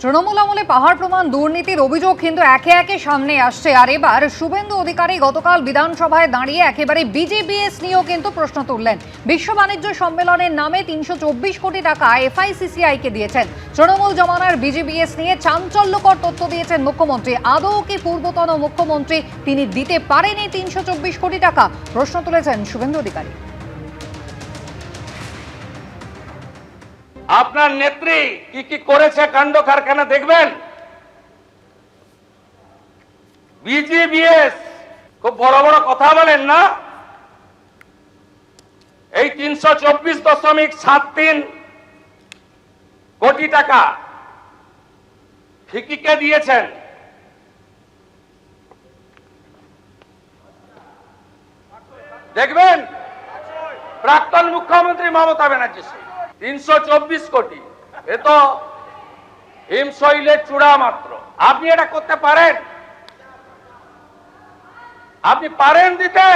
তৃণমূল আমলে পাহাড় প্রমাণ দুর্নীতির অভিযোগ কিন্তু একে একে সামনে আসছে। আর এবার শুভেন্দু অধিকারী গতকাল বিধানসভায় দাঁড়িয়ে একেবারে বিজেপিএস নিয়েও কিন্তু প্রশ্ন তুললেন। বিশ্ব বাণিজ্য সম্মেলনের নামে ৩২৪ কোটি টাকা এফআইসিসিআই কে দিয়েছেন। তৃণমূল জমানার বিজেপিএস নিয়ে চাঞ্চল্যকর তথ্য দিয়েছেন মুখ্যমন্ত্রী। আদৌ কি পূর্বতন মুখ্যমন্ত্রী তিনি দিতে পারেনি ৩২৪ কোটি টাকা? প্রশ্ন তুলেছেন শুভেন্দু অধিকারী। আপনার নেত্রী কি কি করেছে কাণ্ড কারখানা দেখবেন। বিজেপিএস খুব বড় বড় কথা বলেন না। এই ৩২৪.৭৩ কোটি টাকা ফিকিকে দিয়েছেন। দেখবেন প্রাক্তন মুখ্যমন্ত্রী মমতা ব্যানার্জি ৩২৪ কোটি, এ তো হিমশৈলের চূড়া মাত্র। আপনি এটা করতে পারেন? আপনি পারেন দিতে?